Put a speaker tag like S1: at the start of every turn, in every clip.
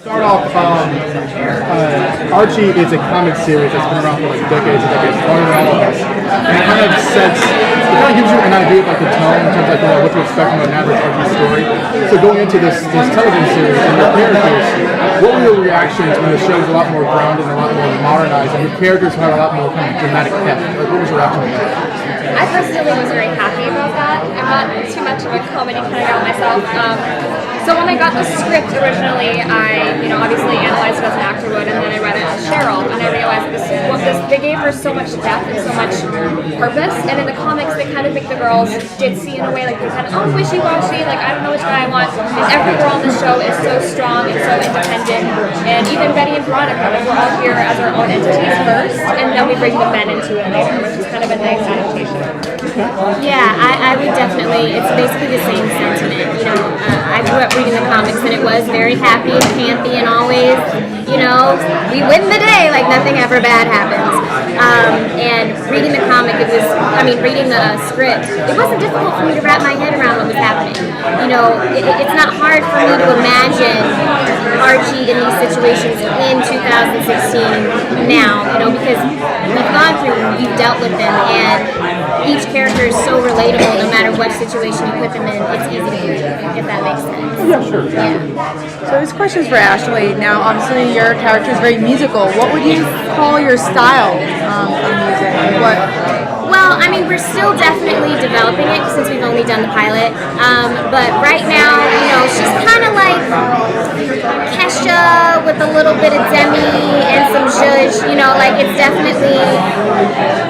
S1: Start off, Archie is a comic series that's been around for like decades and decades, longer than all of us. And it kind of sets, it kind of gives you an idea of like the tone in terms of like, what to expect from an average Archie story. So going into this television series and your characters, what were your reactions when the show was a lot more grounded and a lot more modernized, and your characters had a lot more kind of dramatic depth? Like, what was your reaction to that?
S2: I personally was very happy about that. I'm not too much of a comedy kind of gal myself. So when I got the script originally, I, obviously analyzed it as an actor would, and then I read it as Cheryl, and I realized they gave her so much depth and so much purpose. And in the comics, they kind of make the girls ditzy in a way, like they're kind of wishy-washy, like I don't know which guy I want. And every girl on the show is so strong and so independent. And even Betty and Veronica, like we're all here as our own entities first, and then we bring the men into it later, which is kind of a nice adaptation.
S3: Yeah, I would definitely, it's basically the same sentiment. I grew up reading the comics and it was very happy and campy and always, we win the day, like nothing ever bad happens. And reading the comic, reading the script, it wasn't difficult for me to wrap my head around what was happening. It's not hard for me to imagine Archie in these situations in 2016 now, because we've dealt with them, and each character is so relatable no matter what situation you put them in. It's easy to believe, if that makes sense.
S1: Yeah, sure.
S3: Yeah.
S4: So this question's for Ashleigh. Now, obviously, your character is very musical. What would you call your style of music?
S3: Well, we're still definitely developing it since we've only done the pilot. But right now, she's kind of like Kesha with a little bit of Demi and some zhuzh.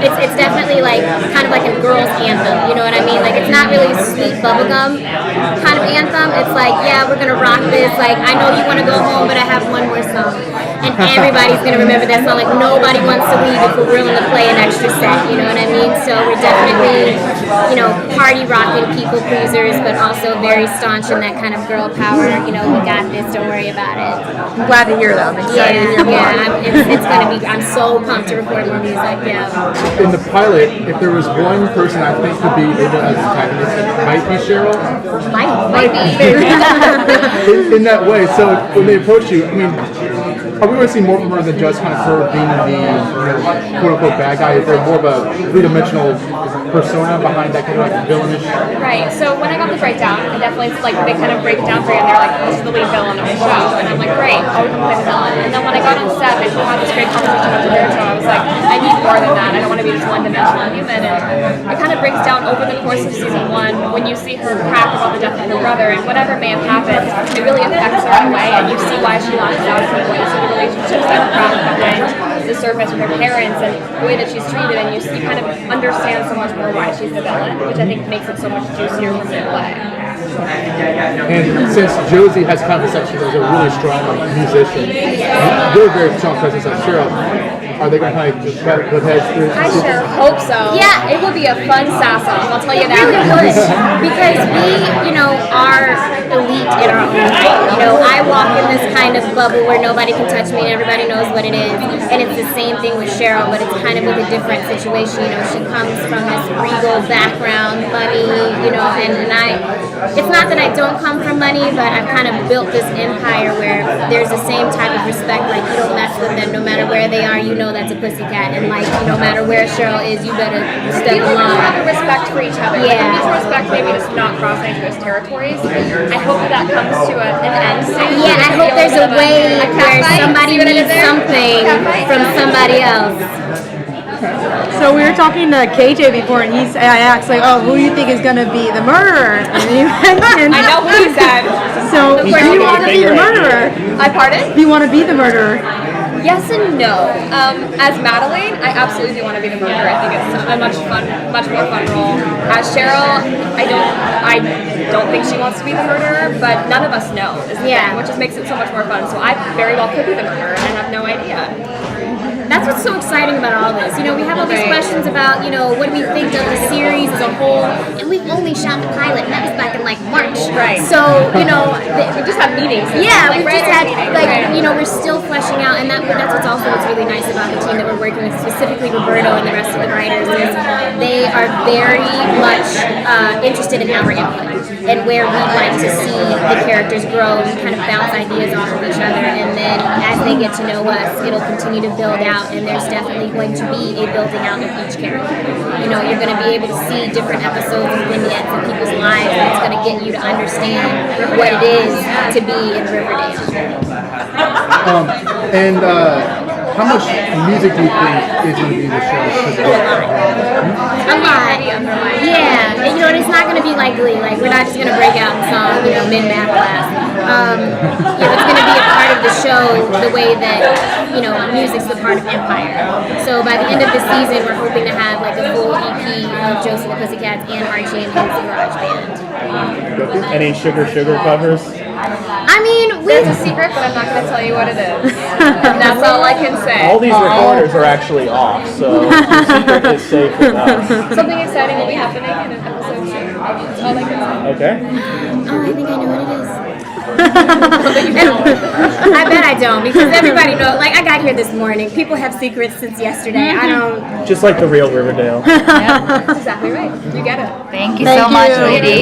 S3: It's definitely like kind of like a girl's anthem. You know what I mean? Like it's not really a sweet bubblegum kind of anthem. It's like, yeah, we're gonna rock this. Like I know you want to go home, but I have one more song, and everybody's gonna remember that song. Like nobody wants to leave if we're willing to play an extra set. You know what I mean? So we're definitely, party rocking, people pleasers, but also very staunch in that kind of girl power. We got this. Don't worry about it.
S4: I'm glad to hear that. I'm excited to hear more.
S3: It's gonna be. I'm so pumped to record more music. Yeah.
S1: In the pilot, if there was one person I think could be able as an antagonist, it might be Cheryl.
S3: Might be.
S1: in that way. So when they approach you, are we going to see more from her than just kind of her being the quote-unquote bad guy? Is there more of a three-dimensional persona behind that kind of like villainish?
S2: Right, so when I got the breakdown, I definitely, they kind of break it down for you, and they're like, this is the lead villain of the show. And I'm like, great, I'll play the villain. And then when I got on set, and we had this great conversation about the character, I was like, I need more than that. I don't want to be this one-dimensional human. And it kind of breaks down over the course of season 1, when you see her crack about the death of her brother, and whatever may have happened, it really affects her in a way, and you see why she lashes out at some point. So the relationships that crack behind the surface with her parents and the way that she's treated, and you kind of understand so much more why she's the villain, which I think makes it so much juicier for me to play.
S1: And since Josie has kind of a section as a really strong musician, you're a very strong presence as Cheryl. Are they going to put heads through?
S2: I sure hope so.
S3: Yeah,
S2: it will be a fun sass-off, I'll tell you that.
S3: It really would, because we, are elite in our own right. I walk in this kind of bubble where nobody can touch me and everybody knows what it is. And it's the same thing with Cheryl, but it's kind of with a different situation. She comes from this regal background, money, and it's not that I don't come from money, but I've kind of built this empire where there's the same type of respect. Like you don't mess with them, no matter where they are. That's a pussycat, and no matter where Cheryl is, you better step along.
S2: Have a respect for each other.
S3: Yeah.
S2: Respect maybe just not crossing into those territories. I hope that comes to an end soon.
S3: Yeah, I hope there's a way where somebody needs something from somebody else.
S4: So we were talking to KJ before, and I asked, who do you think is going to be the murderer? And he mentioned,
S2: I know who he said.
S4: So do you want to be the murderer?
S2: Pardon?
S4: Do you want to be the murderer?
S2: Yes and no. As Madelaine, I absolutely do want to be the murderer. I think it's a much more fun role. As Cheryl, I don't think she wants to be the murderer, but none of us know, which just makes it so much more fun. So I very well could be the murderer, and I have no idea.
S3: That's what's so exciting about all this. We have all these questions about, what do we think of the series as a whole, and we've only shot the pilot, and that was back in March.
S2: Right.
S3: So,
S2: we just had meetings.
S3: Yeah, we just had, we're still fleshing out, and that's what's really nice about the team that we're working with, specifically Roberto and the rest of the writers, is they are very much interested in our input and where we'd like to see the characters grow and kind of bounce ideas off of each other. And they get to know us, it'll continue to build out, and there's definitely going to be a building out of each character. You know, you're going to be able to see different episodes and vignettes of people's lives, and it's going to get you to understand what it is to be in Riverdale.
S1: How much music do you think is going to be in the show?
S3: A lot. Yeah. And, you know, and it's not going to be like Glee. Like, we're not just going to break out and song, you know, mid-math class. You know, it's going to be a part of the show the way that, you know, music's a part of Empire. So by the end of the season, we're hoping to have like a full EP of Josie and the Pussycats and Archie and his garage band.
S5: Any Sugar covers?
S3: I mean,
S2: There's a secret, but I'm not going to tell you what it is. And that's all I can say.
S5: All these recorders are actually off, so the secret is safe with us.
S2: Something exciting will be happening in an episode soon. That's all I can say.
S5: Okay.
S3: oh, I think I know what it is.
S2: But you don't.
S3: I bet I don't, because everybody knows. Like, I got here this morning. People have secrets since yesterday. I don't.
S5: Just like the real Riverdale.
S2: That's exactly right. You get it.
S6: Thank you so much, lady.